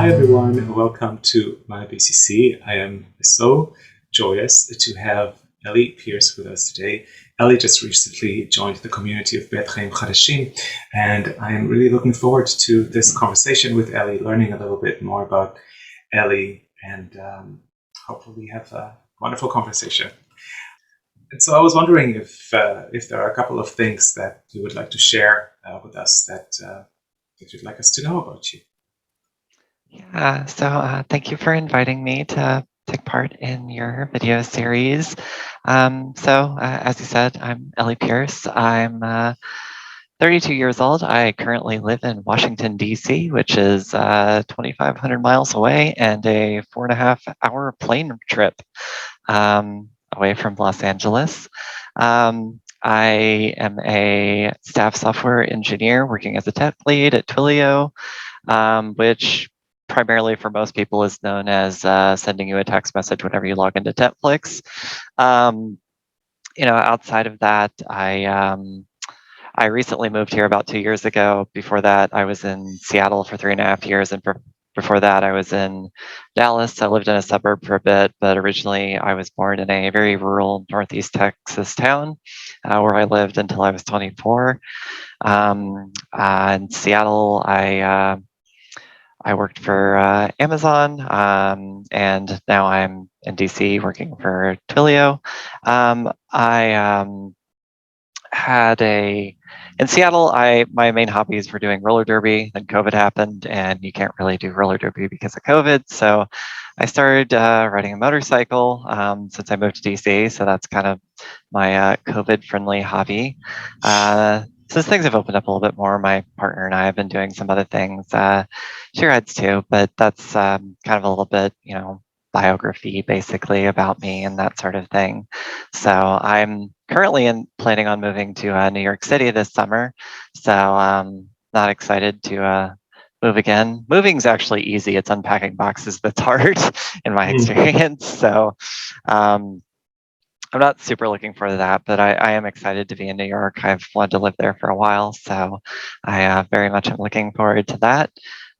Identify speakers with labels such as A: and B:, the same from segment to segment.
A: Hi everyone, welcome to my BCC. I am so joyous to have Ellie Pierce with us today. Ellie just recently joined the community of Bet Chaim Chadashim, and I am really looking forward to this conversation with Ellie, learning a little bit more about Ellie, and hopefully have a wonderful conversation. And so I was wondering if there are a couple of things that you would like to share with us that you'd like us to know about you.
B: Yeah, thank you for inviting me to take part in your video series. As you said, I'm Ellie Pierce. I'm 32 years old. I currently live in Washington, D.C., which is 2,500 miles away and a 4.5-hour plane trip away from Los Angeles. I am a staff software engineer working as a tech lead at Twilio, which primarily for most people is known as sending you a text message whenever you log into Netflix. Outside of that, I recently moved here about 2 years ago. Before that, I was in Seattle for 3.5 years, and before that, I was in Dallas. I lived in a suburb for a bit, but originally I was born in a very rural Northeast Texas town where I lived until I was 24. In Seattle, I worked for Amazon, and now I'm in DC working for Twilio. In Seattle, my main hobbies were doing roller derby. Then COVID happened, and you can't really do roller derby because of COVID. So I started riding a motorcycle since I moved to DC. So that's kind of my COVID-friendly hobby. Since things have opened up a little bit more, my partner and I have been doing some other things. She rides too, but that's kind of a little bit, biography basically about me and that sort of thing. So I'm currently planning on moving to New York City this summer. So not excited to move again. Moving's actually easy. It's unpacking boxes that's hard in my experience. So I'm not super looking forward to that, but I am excited to be in New York. I've wanted to live there for a while, so I very much am looking forward to that.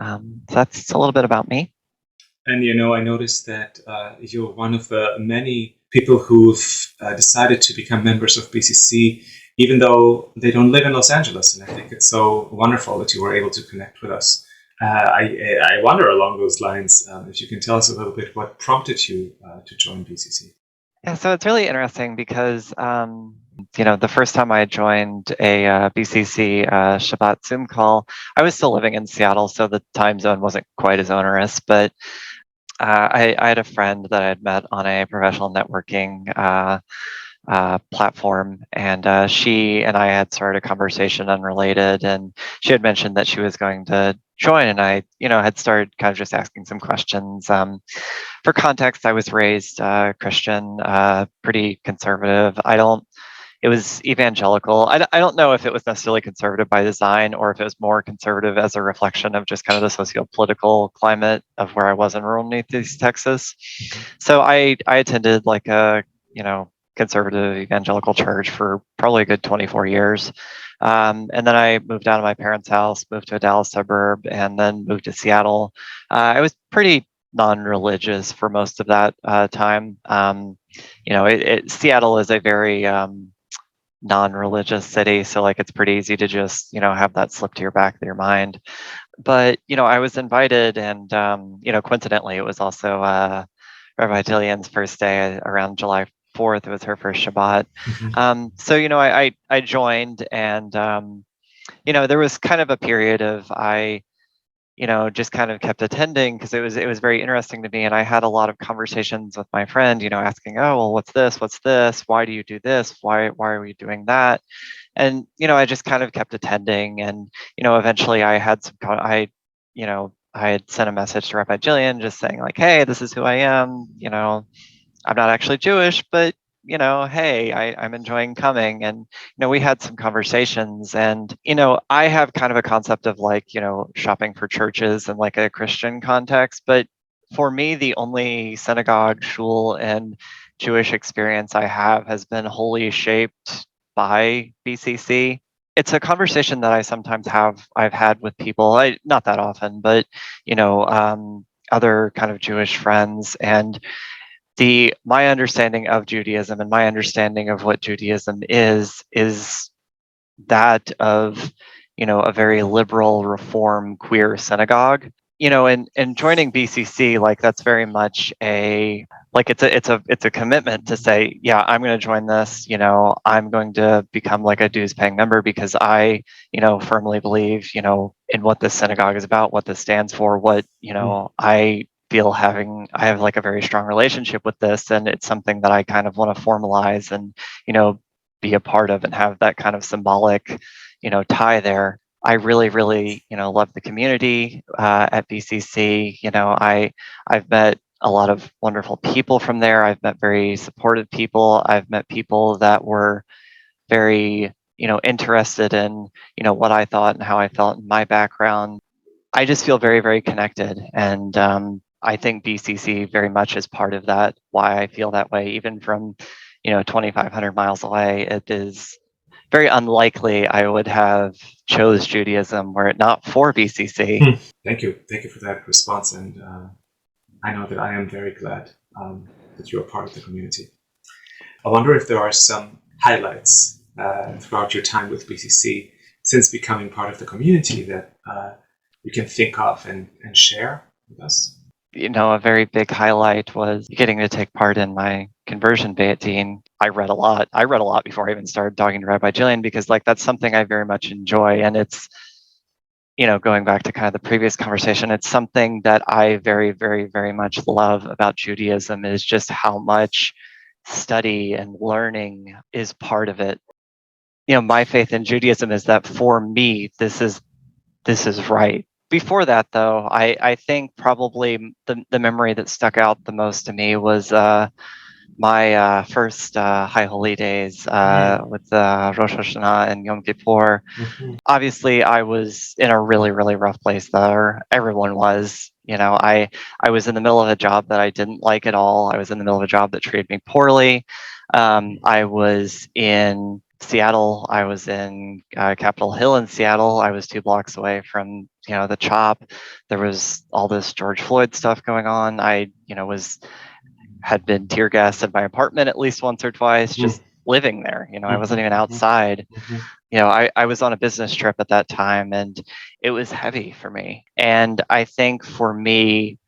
B: So that's a little bit about me.
A: And I noticed that you're one of the many people who've decided to become members of BCC, even though they don't live in Los Angeles. And I think it's so wonderful that you were able to connect with us. I wonder along those lines if you can tell us a little bit what prompted you to join BCC.
B: Yeah, so it's really interesting because the first time I joined a BCC Shabbat Zoom call, I was still living in Seattle, so the time zone wasn't quite as onerous, but I had a friend that I had met on a professional networking platform, and she and I had started a conversation unrelated, and she had mentioned that she was going to join, and I had started kind of just asking some questions. For context, I was raised Christian, pretty conservative. It was evangelical. I don't know if it was necessarily conservative by design or if it was more conservative as a reflection of just kind of the socio-political climate of where I was in rural Northeast Texas. So I attended like a, conservative evangelical church for probably a good 24 years. And then I moved out of my parents' house, moved to a Dallas suburb, and then moved to Seattle. I was pretty non-religious for most of that time. Seattle is a very non-religious city, so like it's pretty easy to just have that slip to your back of your mind. But I was invited, and coincidentally, it was also Rabbi Jillian's first day around July 4th. It was her first Shabbat. So I joined, and there was kind of a period of I just kind of kept attending because it was very interesting to me. And I had a lot of conversations with my friend, asking, oh, well, what's this? What's this? Why do you do this? Why are we doing that? And, I just kind of kept attending. And, eventually I had I had sent a message to Rabbi Jillian just saying like, hey, this is who I am. I'm not actually Jewish, but hey, I'm enjoying coming. And, we had some conversations, and, I have kind of a concept of like, shopping for churches in like a Christian context. But for me, the only synagogue, shul, and Jewish experience I have has been wholly shaped by BCC. it's a conversation that I sometimes I've had with people, not that often, but other kind of Jewish friends, and my understanding of Judaism and my understanding of what Judaism is that of a very liberal, reform, queer synagogue. And joining BCC, like, that's very much it's a commitment to say, yeah, I'm going to join this. I'm going to become like a dues paying member because I firmly believe in what this synagogue is about, what this stands for, what I feel I have like a very strong relationship with this, and it's something that I kind of want to formalize and be a part of and have that kind of symbolic tie there. I really, really, love the community at BCC. I've met a lot of wonderful people from there. I've met very supportive people. I've met people that were very, interested in, what I thought and how I felt in my background. I just feel very, very connected. And I think BCC very much is part of that, why I feel that way, even from, 2,500 miles away. It is very unlikely I would have chose Judaism were it not for BCC.
A: Thank you for that response, and I know that I am very glad that you're part of the community. I wonder if there are some highlights throughout your time with BCC since becoming part of the community that you can think of and share with us.
B: A very big highlight was getting to take part in my conversion Be'etin. I read a lot before I even started talking to Rabbi Jillian, because that's something I very much enjoy. And it's, going back to kind of the previous conversation, it's something that I very, very, very much love about Judaism, is just how much study and learning is part of it. My faith in Judaism is that for me, this is right. Before that, though, I think probably the memory that stuck out the most to me was my first High Holy Days with Rosh Hashanah and Yom Kippur. Obviously, I was in a really, really rough place there. Everyone was. I was in the middle of a job that I didn't like at all. I was in the middle of a job that treated me poorly. I was in Seattle. I was in Capitol Hill in Seattle. I was 2 blocks away from the CHOP. There was all this George Floyd stuff going on. I had been tear gassed in my apartment at least once or twice, just living there. I wasn't even outside. I was on a business trip at that time, and it was heavy for me. And I think for me,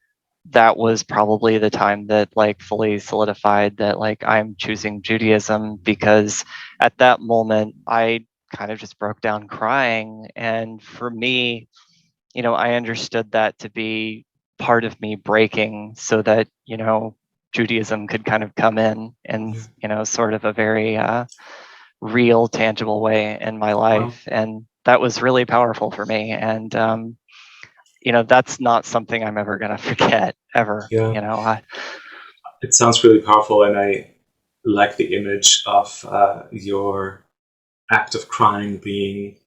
B: that was probably the time that fully solidified that I'm choosing Judaism, because at that moment I kind of just broke down crying. And for me, I understood that to be part of me breaking so that, Judaism could kind of come in and, sort of a very real, tangible way in my life. Wow. And that was really powerful for me. And, that's not something I'm ever going to forget, ever.
A: Yeah. It sounds really powerful, and I like the image of your act of crying being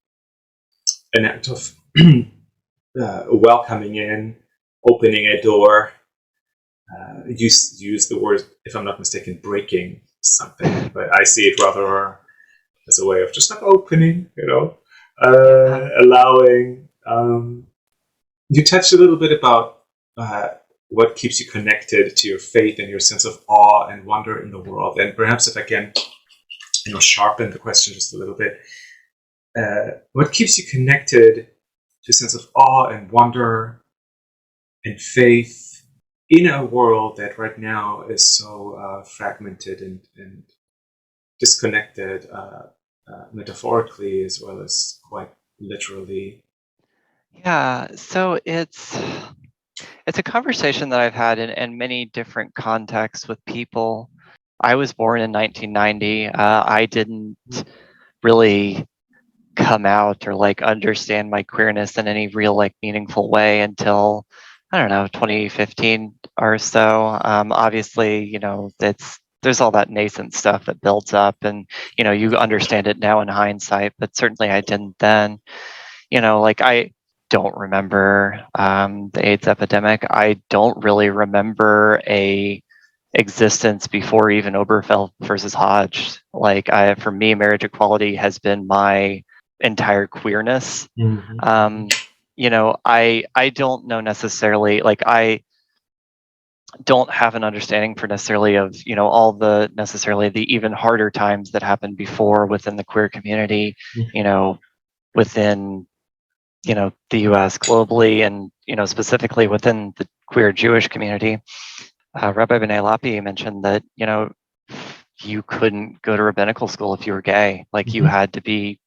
A: an act of welcoming in, opening a door. Use the word, if I'm not mistaken, breaking something, but I see it rather as a way of just opening, allowing. You touched a little bit about what keeps you connected to your faith and your sense of awe and wonder in the world. And perhaps if I can, sharpen the question just a little bit, what keeps you connected to a sense of awe and wonder and faith in a world that right now is so fragmented and disconnected, metaphorically as well as quite literally?
B: Yeah, so it's a conversation that I've had in many different contexts with people. I was born in 1990. I didn't really come out or understand my queerness in any real meaningful way until, I don't know, 2015 or so. Obviously, there's all that nascent stuff that builds up, and you understand it now in hindsight, but certainly I didn't then. I don't remember the AIDS epidemic. I don't really remember a existence before even Oberfeld versus Hodge. For me, marriage equality has been my entire queerness.
A: Mm-hmm.
B: I don't know necessarily, like, I don't have an understanding for necessarily of, all the necessarily the even harder times that happened before within the queer community, within, the US globally, and, specifically within the queer Jewish community. Rabbi B'nai Lapi mentioned that, you couldn't go to rabbinical school if you were gay. Like, you had to be,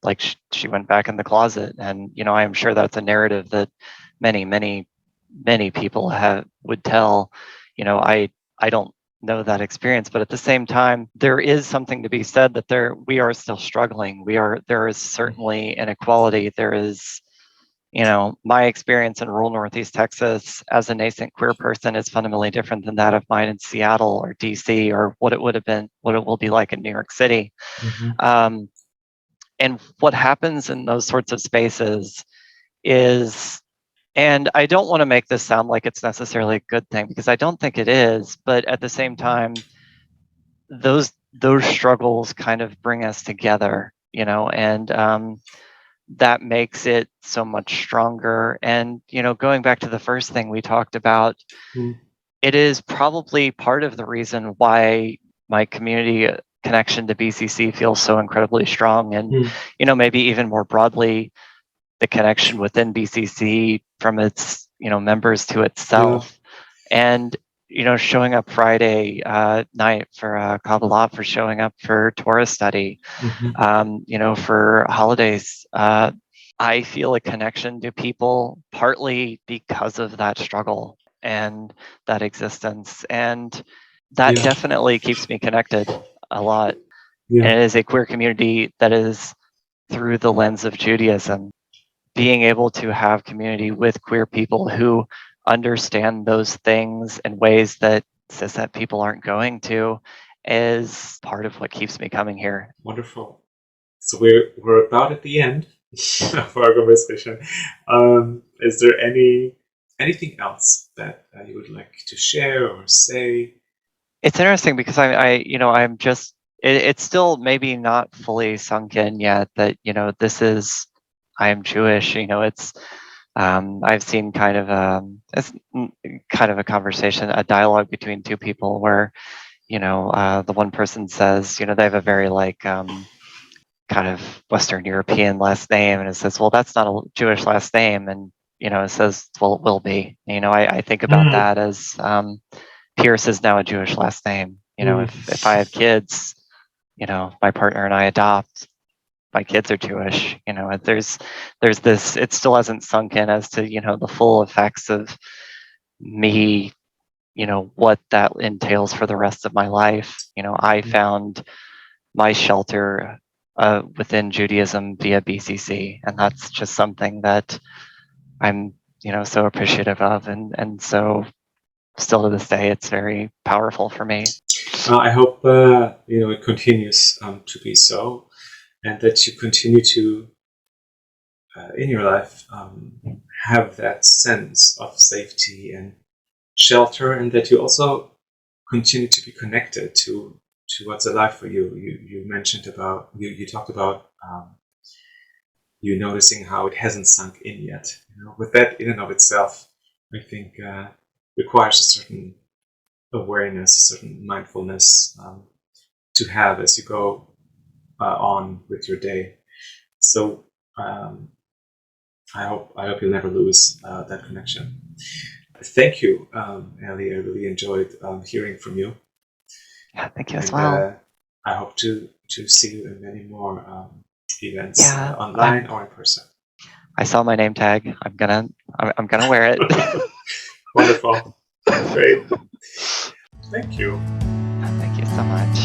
B: like, she went back in the closet. And, I am sure that's a narrative that many, many, many people would tell. I don't know that experience, but at the same time, there is something to be said that we are still struggling. There is certainly inequality. There is, my experience in rural Northeast Texas as a nascent queer person is fundamentally different than that of mine in Seattle or DC, or what it would have been, what it will be like in New York City. And what happens in those sorts of spaces is, and I don't want to make this sound like it's necessarily a good thing, because I don't think it is, but at the same time, those struggles kind of bring us together, and that makes it so much stronger. And, going back to the first thing we talked about, it is probably part of the reason why my community connection to BCC feels so incredibly strong. And, maybe even more broadly, the connection within BCC from its, members to itself. And, showing up Friday night for Kabbalah, for showing up for Torah study, for holidays. I feel a connection to people partly because of that struggle and that existence. And that definitely keeps me connected a lot. And it is a queer community that is through the lens of Judaism. Being able to have community with queer people who understand those things in ways that cishet people aren't going to is part of what keeps me coming here.
A: Wonderful. So we're about at the end of our conversation. Is there anything else that you would like to share or say?
B: It's interesting because I'm just, it's still maybe not fully sunk in yet that, this is, I am Jewish. It's, I've seen kind of a conversation, a dialogue between two people where, the one person says, they have a very kind of Western European last name, and it says, well, that's not a Jewish last name. And, it says, well, it will be. I think about that as Pierce is now a Jewish last name. If I have kids, my partner and I adopt, my kids are Jewish. There's this, it still hasn't sunk in as to, the full effects of me, what that entails for the rest of my life. I found my shelter within Judaism via BCC, and that's just something that I'm, so appreciative of, and so still to this day, it's very powerful for me.
A: I hope it continues to be so, and that you continue to in your life have that sense of safety and shelter, and that you also continue to be connected to what's alive for you. You mentioned about you talked about you noticing how it hasn't sunk in yet. With that in and of itself, I think requires a certain awareness, a certain mindfulness to have as you go on with your day. So I hope you'll never lose that connection. Thank you, Ellie. I really enjoyed hearing from you.
B: Yeah, thank you as well.
A: I hope to see you in many more events, online or in person.
B: I saw my name tag. I'm gonna wear it.
A: Wonderful. Great. Thank you.
B: Thank you so much.